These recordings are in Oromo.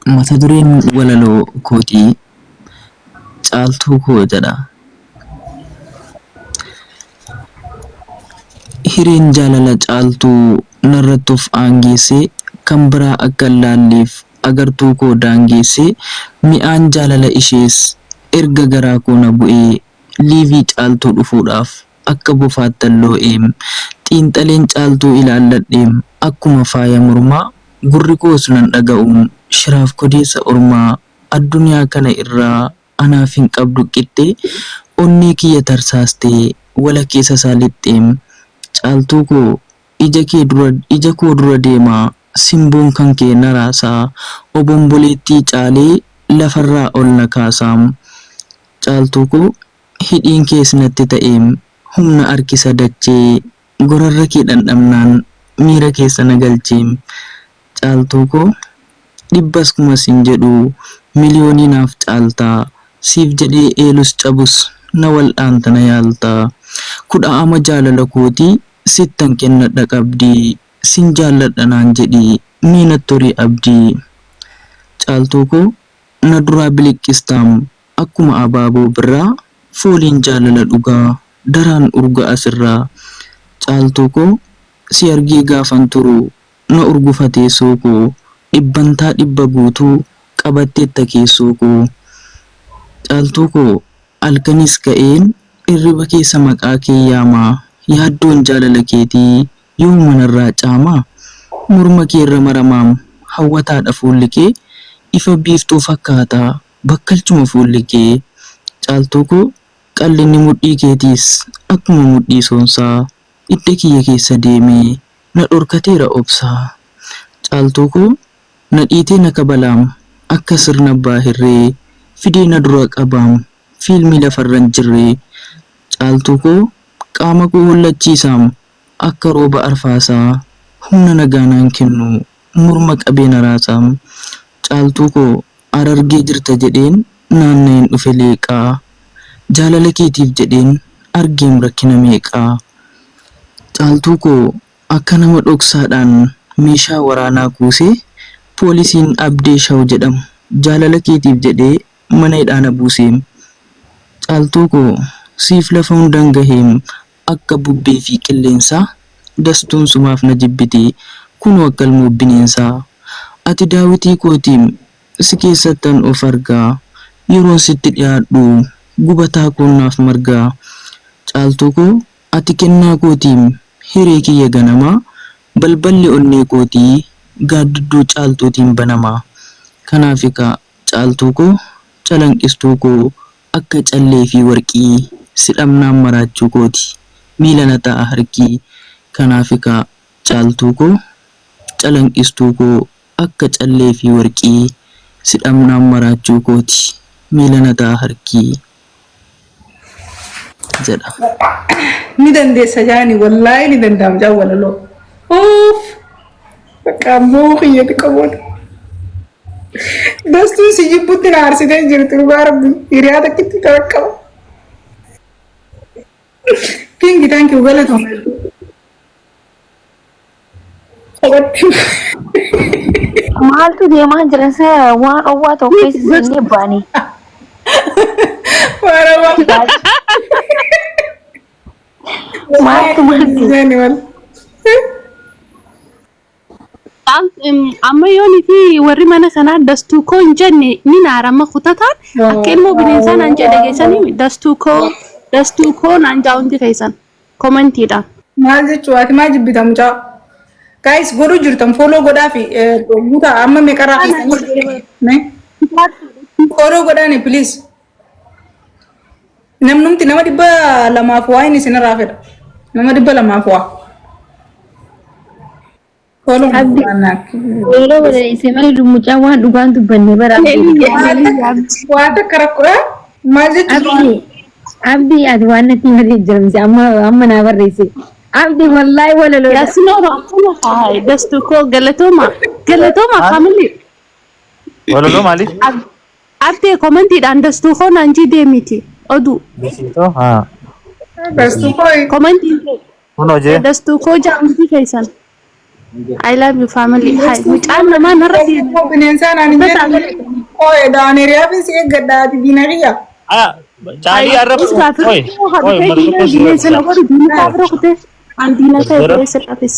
Mata dureen walaloo kootii caaltuu koo jedha. Hireen jaalala caaltuu narratti of aangeessee kan biraa akka hin laalleef agartuu koo daangeessee mi'aan jaalala ishees erga garaa koo na bu'ee liivii caaltuu dhufuudhaaf akka bofaattan loo'eem xiinxaleen caaltuu ilaalladheem akkuma faaya mormaa gurri koos nan dhaga'uun shiraaf kodeessa ormaa addunyaa kana irraa anaaf hin qabdu qixxee onnee kiyya tarsaastee wala keessa saalixxeem caaltuu koo ija koo dura deemaa simboon kan kee naraasaa obomboleettii caalee lafarraa ol na kaasaam caaltuu koo hidhiin kees natti ta'eem humna harkisa dachee gorarra kee dhandhamnaan miira keessa na galcheem caaltuu koo dhibbas kumas hin jedhu miliyoonii naaf caaltaa siif jedhee eelus cabus na wal'aanta na yaaltaa kudha ama jaalala kootii sittan kennadha qabdii sin jaalladha naan jedhii miinatti horii abdii caaltuu koo na duraa biliqqistaam akkuma abaaboo birraa fooliin jaalala dhugaa daraan urga asirraa caaltuu koo si argee gaafan turu na urgufatee sookoo dhibbantaa dhibba guutuu qabatteetta keessoo koo caaltuu koo halkanis ka'een irriba keessa maqaa kee yaamaa yaaddoon jaalala keetii yoo manarraa caamaa morma keerra maramaam hawwataadha fuulli kee ifa biiftuu fakkaataa bakkalchuma fuulli kee caaltuu koo qal'inni mudhii keetiis akkuma mudhii soonsaa idda kiyya keessa deemee na dhorkateera obsaa caaltuu koo na dhiitee na kabalaam akka sirna baahirree fidee na dura qabaam fiilmii lafarran jirree caaltuu koo qaama koo hollachiisaam akka rooba arfaasaa humna nagaanaan kennu morma qabee na raasaam caaltuu koo arargee jirta jedheen naanna'een dhufe leeqaa jaalala keetiif jedheen argeem rakkina meeqaa caaltuu koo akka nama dhoksaadhaan meeshaa waraanaa kuusee poolisiin abdee shaw jedhamu jaalala keetiif jedhee mana hidhaana buuseem caaltuu koo siif lafa hundaan gaheem akka bubbee fi qilleensaa dastuun sumaaf na jibbite kunoo akka ilmoo bineensaa ati daawitii kootiim si keessattan of argaa yeroon sitti dhiyaadhu gubataa koonnaaf margaa caaltuu koo ati kennaa kootiim hiree kiyya ganamaa balballi onnee kootii gaaddidduu caaltuutiin banamaa kanaaf egaa caaltuu koo calanqistuu koo akka callee fi warqii sidhamnaan maraachuu kooti miila na ta'a harkii kanaaf egaa caaltuu koo calanqistuu koo akka callee fi warqii sidhamnaan maraachuu kooti miila na ta'a harkii jedha. Ni dandeessa jaani wallaahi ni danda'am jaa walaloo. Uff bakka ammoo kiyyatti qabuudha. Dastuun si jibbutti na aarsitee jirtu dhugaa rabbi hiriyaa takkitti tawakkaba. Kingi taankii galatoome. Maaltu deemaa jira isaa waan owwaa ta'u keessa inni baanii. Amma yoonii fi warri mana sanaa dastuu koo hin jenne ni naarama kutataan akka ilmoo bineensaan an jedhe geessanii dastuu koo naan jaa'unti keessan komantiidhaan. Maal jechuun ati maal jibbitamu jaa? Guys godhu jirtan follow godhaa fi guutaa amma meeqarraa keessanii follow godhaani please. Namnumti nama 200 waa inni isinirraa fedha. Nama 200 waa. Follow yeroo wala isee malee lumucaa waan dhugaan dubbanne bara waa takka rakkoo maal jechuun abdii ati waan natti malee jiramse amma naa barreesse abdii wallaahi walaloo Yasinoo akkuma haay dastuu koo galatooma family walaloo maali? Abdii komantiidhaan dastuu koo naan jidee miti oduu Besito haa dastuu koo komantii kunoo jee dastuu koo jaa'umti keessan I love you family. Hi. Mucaan namaa narra deema. Bineensaan ani jedhu. Oye daaneriyaa fi si eeggadhaati diinariyaa. Ah, Charlie Arab. Oi, oi, bineensa lafa diina kaafira kute. An diina ta'e bineensa lafis.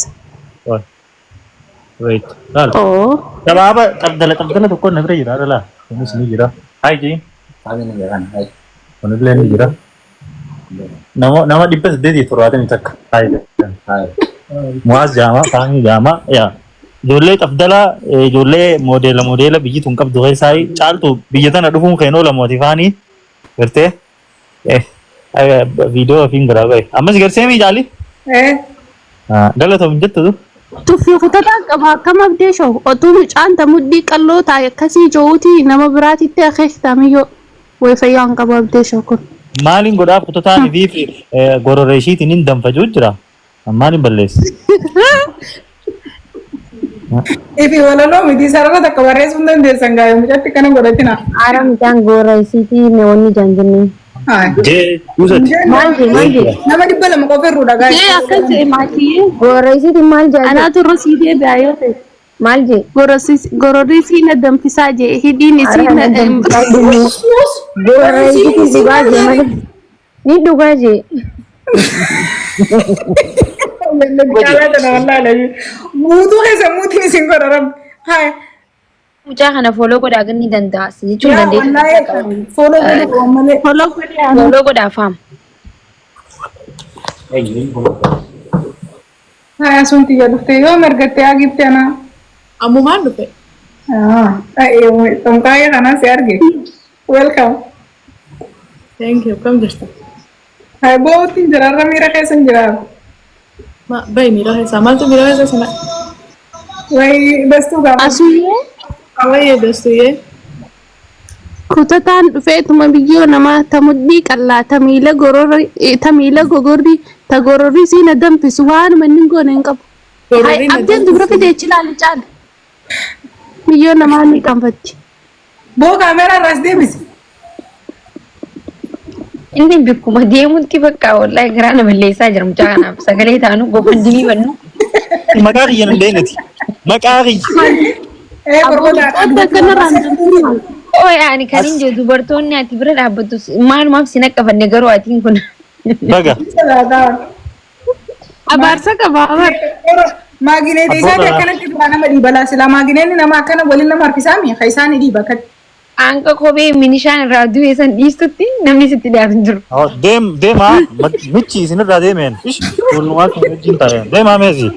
oi. Wait. Dal. Oh. Sababa tabdala tokko na bira jira dala. Kunis ni jira. Hi Ji. Kunis ni jira. Nama dibba sedih turwaate ni takka. Hi. Muaz jama, Fahmi jama, ya. Ijoollee tabdala, ijoollee moodela biyyi tun qabdu keessaa caaltu biyya tana dhufuun keenoo lamooti faanii gartee viidiyoo ofiin biraa bahe. Ammas garsee mi jaali? Galatoom jettu tu. Tuffii kutataa qaba akkam abdee shoo otuu mucaan tamuddii qalloo taa'e akkasii jo'uuti nama biraatitti akeekitamiyyoo way fayyaan qaba abdee shoo kun. Maaliin godhaaf kutataan fi gororee ishiitiin hin danfajuu jira. Maaliin balleessi? Ifi walaloo miti sarara takka barreessuu hin dandeessan gaa'e mucatti kana godhatina. Aara mucaan gooraysiitii neewwanni jaanjannee. Jee, kuusatti. Maal Nama 200 qofa irruudha gaa'e. Jee akkas ta'e maatii. gooraysiitii maal jaa? Anaatu irra sii deebi'aa yoo ta'e. Maal jee? Gororri sii na danfisaa jee hidhiin isii na gooraysiitii dhugaa jee malee ni dhugaa jee. Guutuu keessa muutiin isin godharam. Hai. Mucaa kana foloo godhaa ganni danda'a jechuun dandeessu. Foloo godhaa faam. Hai asunti ya dhuftee yoo margattee agifte ana. Ammumaan dhufe. Tomkaaya kana si arge. Welcome. Thank you. Kam jirta? Hai bootiin jiraarra miira keessan jiraara. Bayi miira keessa. Maaltu miira keessa sana? Wayi dastuu gaafa. Asuyyee Wayyee dastuyyee. kutataan dhufeetuma biyyoo namaa tamuddii qallaa tamiila gogorri ta gororri sii na danfisu waan manni goone hin qabu. Hai abdeen dubra fidee chilaali caala. Biyyoo namaa ni qaanfatti. Boo kaameeraa irraas deebisi. Inni bikkuma deemutti bakka wallahi garaa nama leessaa jira mucaa kanaaf sagalee taanu gofandinii bannu. Maqaa kiyyan hin deemneti. Maqaa kiyya. Adda kanarraan danfisu. Oye ani kan hin jiru dubartoonni ati bira dhaabbattu maalumaaf si naqqafanne garuu atiin kun. Baga. Abaarsa qaba abar. Maagineetii isaanii akkanatti biraa nama dhiibalaa sila maagineenni nama akkana waliin nama harkisaami ka isaanii dhiiba akkatti. Anka kophee minishaan irraa du'e san dhiistutti namni sitti dhiyaatu hin jiru. Deemaa michi isinirraa deemeen. Tullumaa kan wajjin taa'e. Deemaa meesi.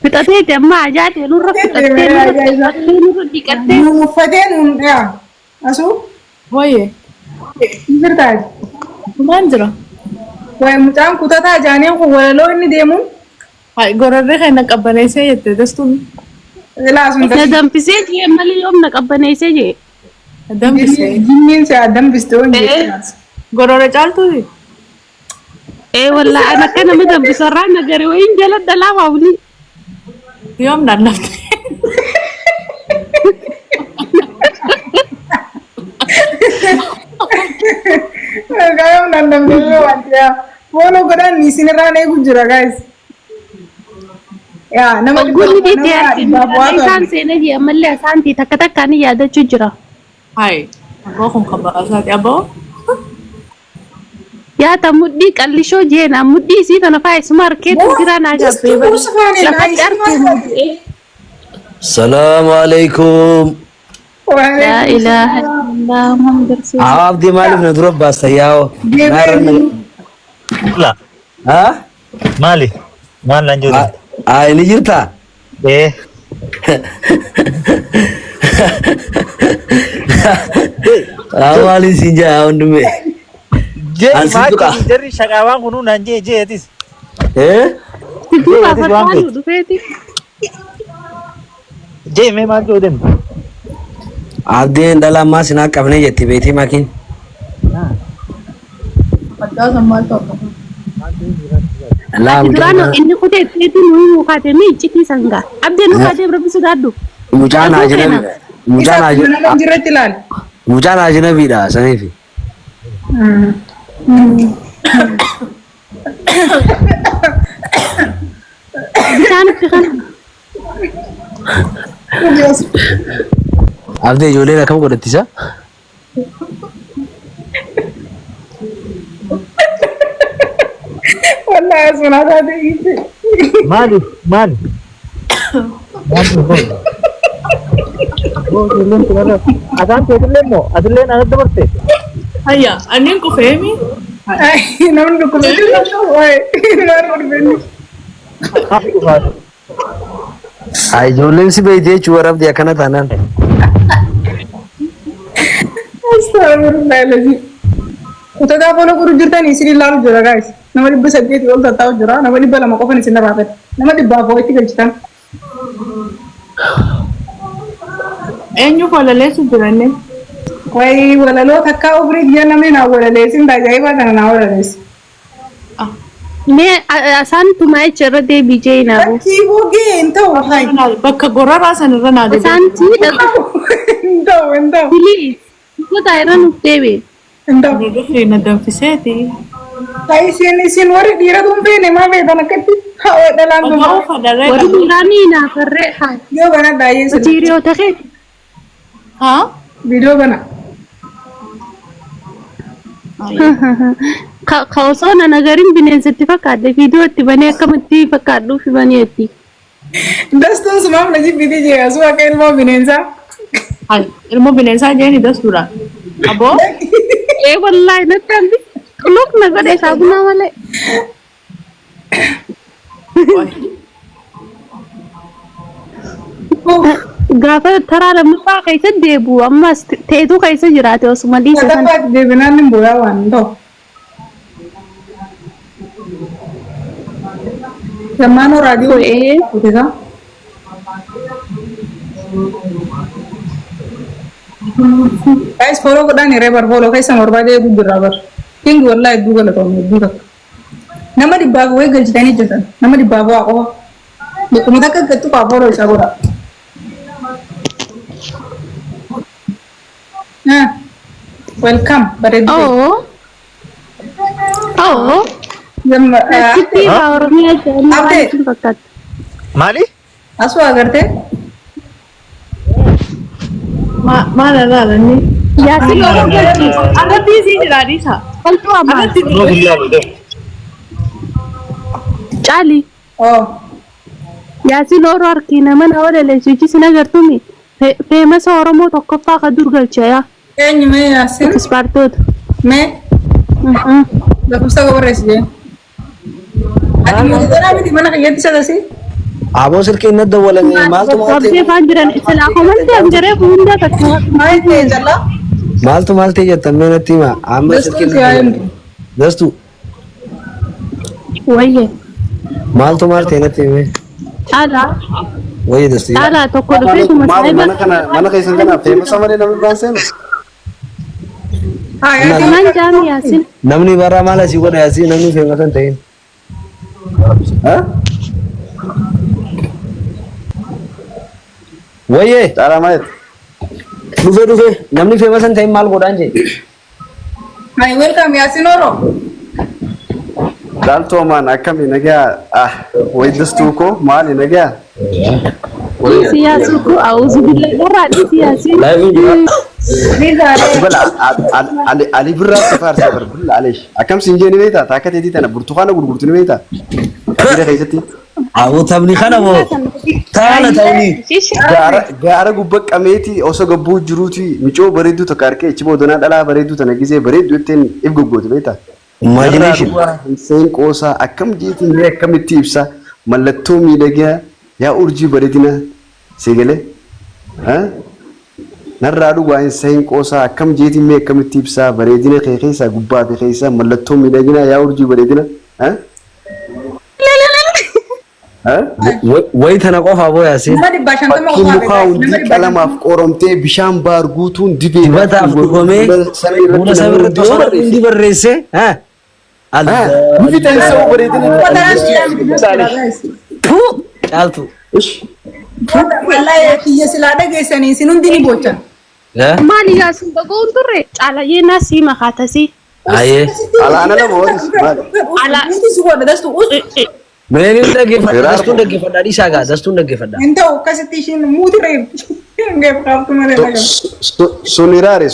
Fixatee amma ajaa'ee nurra fixattee nurra dhiqattee. Uffatee nuun yaa asuu Wayyee. birtaati. Maan jira? Wayi mucaan kutataa jaaneen kun walaloo inni deemuun Hai gororri keenya qabbaneessee jette dastuun. ilaa sun Na danfisee jee malee yoom na qabbaneessee jee. Dambisee. jimmiin si dambiste hoon jechuudha. Gorora caaltuuti? Wallaa an akka nama danfisarraa nagare wayiin jala dhalaa waawulii. Yoom naannafte? Gaayoo nan damdee wanti yaa fooloo godhaan isinirraan eegu jira guys. Yaa nama Ogguun dhiittee arginu isaan seenaa jee ammallee asaantii takka takkaan yaadachuu jira. Hai. Abbaa kun kan ba'aasaati. Abbaa? Yaa ta mudhii qallishoo jeena mudhii isii tana faa isuma harkeetu jira naa gabbee bara. Lafatti arginu. Assalamu alaikum. La ilaha illallah Muhammad Rasulullah. Abdi Malik na dura basta yawo. La. Ha? Maali. Maal lanjut. Ai ni jirta. Awali sinja ondume. Jee Ansi maaki tuka. jarri shaqaawaan kunuu naan jeetis. Sidduu baafattaan dhufeeti. Jee mee maal godhan? Abdi ndala mas na qabne jetti beeti makin. Addaa sammaa ta'u. La Durano inni kutee teetu nuyi mukaate mi iccitii sangaa. Abdeen mukaatee bira bisu daaddu. mujana ajnabi. Mujana ajnabi. nama jirratti ilaali. Mujana ajnabi da sanifi. isaan kan Abdii ijoolleen akkam godhattisa? Wallahi asuna taate gitti. Maali? Oh, ijoolleen kun irra. Asaan teetillee immoo asilleen anatti dabarte. Hayya, anniin kufeemi. Ay, namni dhukkubsatu waa'ee maal godhu. Hafi dhufaatu. Ijoolleen si beeytee jechuun warabdi akkana taanaan. Astagfirullah lazi. Kutaa fooloo gurra jirtanii isin ilaalu jira guys. Nama 800 ol taa'u jira. Nama 200 qofan isin irraa fedha. Nama 100 itti galchitan. Eenyu falaleessu jiranne? Wayi walaloo takkaa ofii biyya namni naa walaleessin tajaajila kana naa walaleessi. mee asaan tumaa irra deebii jeenaabu Bakki buugee hin ta'u hayi. Bakka goraraa sanarra naa deebi'e. asaan tii dhaqu Hin ta'u. bilii uffata irra nuuf deebi'e. Hin ta'u. Nagafree na danfiseeti. Hayi isin warri dhiira kun feene maa feetan akkatti hawaa dhalaan kun. Ogaa uffadharree warri duraanii naafarree haa Yoo bana daayee sun. hiriyoota ta'e haa? Viidiyoo bana. ka osoo na nagarin bineensatti fakkaate viidiyoo itti banee akkamitti fakkaadhuuf baneetti. Dastuun sumaaf na jibbiti jee asuu akka ilmoo bineensaa. Hai, ilmoo bineensaa jeeni dastuudha. Aboo? Wallahi natti hambi qulluq na godhe saabunaa malee. Gaafa taraa lammaffaa keessa deebi'u ammas teetuu keessa jiraate osuma dhiisa sana. Sadaffaatti deebinaan hin booyaa waan ta'u. Zammaanoo raadiyoo kutisaa. Guys, follow godhaan hiree bar follow keessa barbaadee eeguu jirraa bar. Kingi wallaa hedduu galatoomne hedduu takka. Nama dhibbaaf wayii galchitanii jirtan. Nama dhibbaaf waa qofa. Beekuma takka gattu qaa follow isaa godha. Welcome. Bareedduu. Oh. Sitti Oromiyaa jaalladha fakkaata. Maali? Asuu agartee? Maal ilaalanni? Yaasin Oromoo galchiisa. Arratti isii jira dhiisa. Qaltuu ammaa. Arratti Noo billahi. Caali. Oh. Yaasin Oromoo harkiina mana walaleessichi sin agartumi. Feemasa Oromoo tokkoffaa ka dur galchaya. Eenyu mee yaasin? Ispaartoota. Mee? Lakkoofsa gabarreessi jee. Ati moototaa miti mana kiyyaatti sadasii? Aboo silkiin na dawwalame maaltu Qabdee faan jiran silaa komantii amjaree hunda takka. Maal ta'e jala? maaltu jettan mee natti hima amma silkiin na dawwalame. Dastu Wayye. maaltu natti hime Caalaa. wayye dastu. Caalaa tokko dhufee kuma saayiba. mana keessan kana feemasa malee namni biraan seenu. Maan jaami Yaasin. Namni barraa maal asii godha asii namni feemasa hin ta'in. Wayye caalaa maal dhufe namni feemasa hin ta'in maal godhaan jee. Hai, welcome yaasin Oro. Daltoomaan akkami nagaa waydastuu koo maali nagaa? Siyaasu ko auzu billahi warraadhi Yaasin. Ali birraa safaarsa barbilla aleesh akkam siin jeeni beektaa taakka teetii tana burtukaana gurgurtu ni beektaa? Abida keessatti. Aboo taphni kana moo taana ta'uni. Gaara gubbaa qameeti osoo gabbuu jiruuti micoo bareedduu tokko harkee ichi boodonaa dhalaa bareedduu tana gisee bareedduu ittiin if goggooti beektaa? Imagination. Seen qoosaa akkam jeetiin mee akkamitti ibsa mallattoo miidhagaa yaa urjii bareedina seegalee narraa dhugaa seen qoosaa akkam jeetiin mee akkamitti ibsa bareedina kee keessaa gubbaa fi keessaa mallattoo miidhaginaa yaa urjii bareedina Wayi tana qofa aboo yaasin. Nama dhibbaa shantama fakkiin mukaa hundi qalamaaf qoromtee bishaan baar guutuun dibee Dibataaf gogomee fuula sabirratti osoo hundi barreesse. Nuti teessoo bareedina Caaltu. Wallahi kiyya silaa dhageessanii isin hundi ni bochan. Maali Yaasin bagoo turre caala yennaa sii makaatasi. Aye. alaana nama walis maali? Ala. Miti si godha dastu us. Meni dhaggeeffadha, dastuun dhaggeeffadha, dhiisaa gaa, dastuun dhaggeeffadha. Entau akkasitti ishiin muuti reebdi. Hingee qaabtu malee dhagaa. Suniraare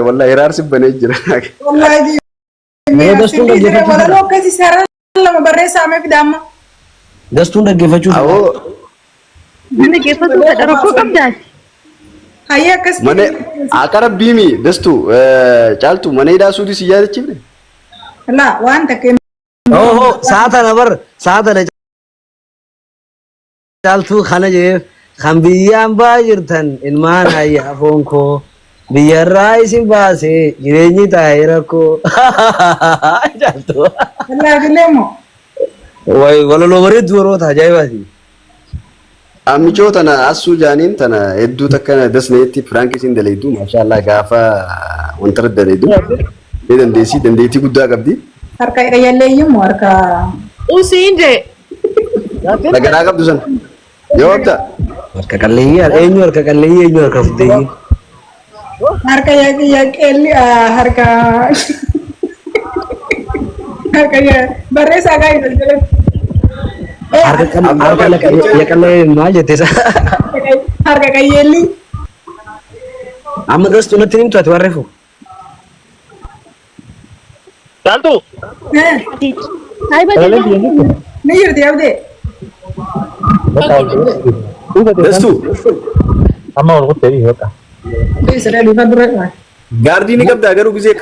wallahi hiraarsi banee jira. Wallahi. Mee dastuun dhaggeeffachuu Walaloo akkasii sarara lama barreessamee fidaamma. dastuun dhaggeeffachuu Awoo dhaggeeffatu fedha rakkoo qabdaati. Hayyee akkas. mana akara biimi dastu caaltu mana hidhaa suuti si yaadachiifne. La waan takkeen. saatana bar saatana caaltuu kana jeef kan biyyaan baa jirtan ilmaan ayyaa fonkoo biyyarraa isin baasee jireenyi taa'ee rakkoo caaltuu Wallahi bileemo. way walaloo bareedduu warroota ajaa'ibaati. Amichoo tana asuu jaaniin tana hedduu takka dasneetti firaanki isin daleeddu maashaallah gaafa wanta daleeddu ni dandeettii guddaa qabdi. Harka hidhayalleeyyimmoo harka. Usiinde. Nagaraa qabdu san yoo qabda Harka qalleeyyii eenyu harka qalleeyyii eenyu harka fuddeeyyii. Harka yaaqeelli harka. Harka barreessaa gaa hin jedhamu. Harka qallee maal jettee sa? Harka qayyeelli. Amma dastu natti himtu ati warreefu. Caaltu. Hai baay'ee. Ni jirti abdee. dastu Amma wal qottee hiika. Isa dhufa dura. gaardii ni qabda garuu gisee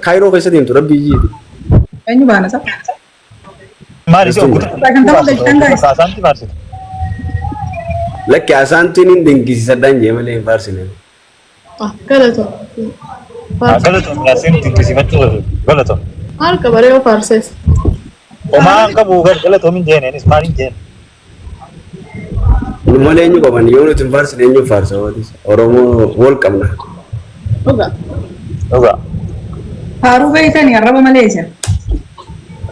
kaayiroo keessa deemtu rabbi iyyiiti. Eenyu baana sa? Maali si Dastu. Kaasaanti faarsita. Lakki asaantiin hin dinqisiisadhaan jee malee hin faarsine. Galatoo. Galatoon yaasiin dinqisiifachuu galatoon. Harka baree faarsees. Omaan qabu galatoon hin jeeneenis maal hin jeen. Malee eenyu qaban yoo nuti hin faarsine eenyu faarsa Oromoo wal qabna. Dhugaa. Dhugaa. Haaruu beekanii arraba malee isa.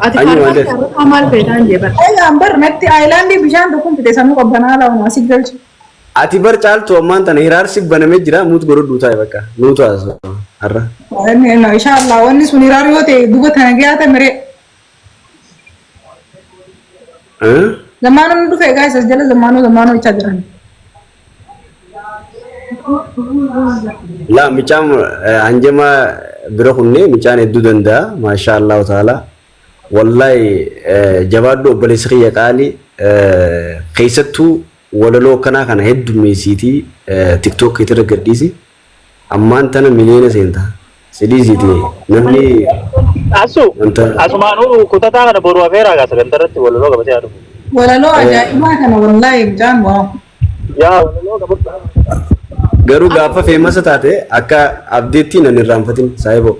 Ati Ayyu malee. harka maal fayyadaan jeeban. Ambar natti aayilaandii bishaan tokkoon fide samuu qabbanaa lauma asii galchu. Ati bar caaltu ammaan tana hiraarsi banamee jira muut godhadhuu taa'e bakka nuutu haasa'u har'a. Inshallah wanni sun hiraar yoo ta'e duuba tana giyaata miree. Zamaanonni dhufe egaa isas jala zamaanoo ichaa jiran. La michaan hanjama bira kunne michaan hedduu danda'a maasha Allah ta'ala. Wallahi jabaaddu obboleessa kiyya qaali keessattuu walaloo kanaa kana heddummeessiitii tiktok irra gadhiisi ammaan tana miliyoona seenta sidiisiiti namni Asumaanuu kutataa kana boru afeeraa gaa sagantaa irratti walaloo qabatee haadhu. Walaloo ajaa'ibaa kana wallahi jaan waa. Yaa walaloo qabatee. garuu gaafa feemasa taate akka abdeetti nan irraanfatin saayiboo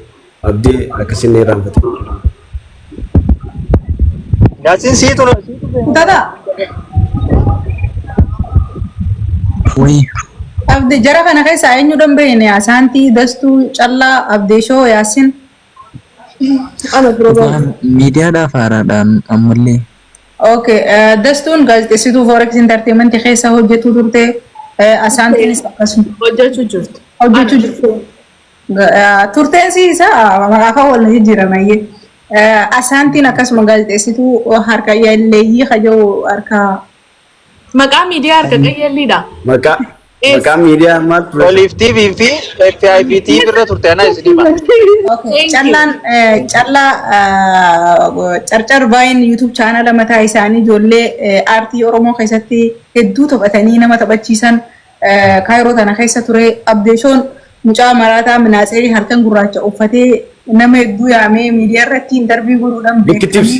abdee akkasin irraanfatin. Yaasiin siitu Tata. Wai, Abdee jara kana keessa eenyu danbeeyne asaantii dastuu callaa abdeeshoo yaasin. miidiyaadhaaf haaraadhaan ammallee. Okay, dastuun gaazexeessituu Forex Entertainment keessa hojjetu turte asaantiinis akkasuma Hojjechuu jirtu. hojjechuu jirtu. Turteensi isaa maqaa wal jijjiiramayyee. Asaantiin akkasuma gaazexeessituu harka yaalleeyyii haja'u harka. Maqaa miidiyaa harka qayyeelliidha. Maqaa miidiyaa ammaatti Oliif TV fi FIB TV irra turte ana isin Callaan carcar baay'in YouTube chaanala mataa isaanii ijoollee aartii Oromoo keessatti hedduu taphatanii nama taphachiisan kaayiroo tana keessa ture abdeeshoon mucaa maraataa minaaxeerii halkan gurraacha uffatee nama hedduu yaamee miidiyaa irratti intarvii godhuudhaan likkittiibsi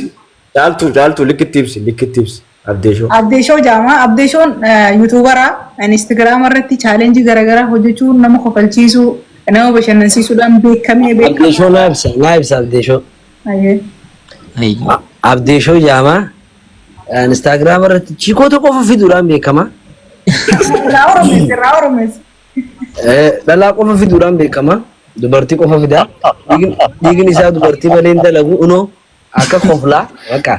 caaltu likkittiibsi abdeeshoo. Abdeeshoo jaamaa abdeeshoon yuutuubaraa instagiraama irratti chaalenjii garaagaraa hojjechuun nama kofalchiisuu nama bashannansiisuudhaan beekamee. Abdeeshoo naa ibsa abdeeshoo. Abdeeshoo jaamaa instaagiraama irratti chikoota qofa fiduudhaan beekama. Irraa oromees. Dhalaa qofa fiduudhaan beekama. Dubartii qofa fidaa. Dhiigni isaa dubartii malee hin dalagu unoo akka koflaa bakka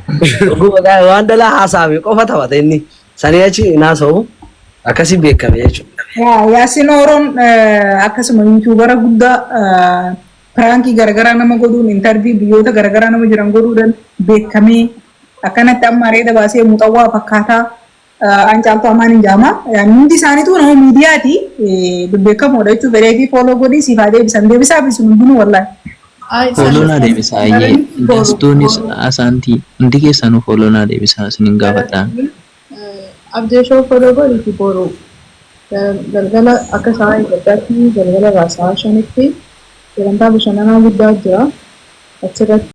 waan dhalaa haasa'ame qofa taphata inni sanii achi naasa'u akkasii beekame jechuudha. Yaasin Oroon akkasuma yuutuubara guddaa pirankii garagaraa nama godhuun intarvii biyyoota garagaraa nama jiran godhuudhaan beekamee akkanatti amma areeda baasee muuxawwaa fakkaataa Ancaaltu amaan hin jaama. Hundi isaaniitu nama miidiyaati beekamoodha jechuudha. Fedheetii fooloo godhii siifaa deebisaa fi sun hundinuu wallaahi. Fooloo deebisaa iyyee dastuunis asaantii hundi keessanuu fooloo deebisaa isiniin gaafadha. Abdeeshoo fooloo godhiiti boru galgala akka sa'a Itoophiyaatti galgala raasaa shanitti sagantaa bashannanaa guddaa jira achirratti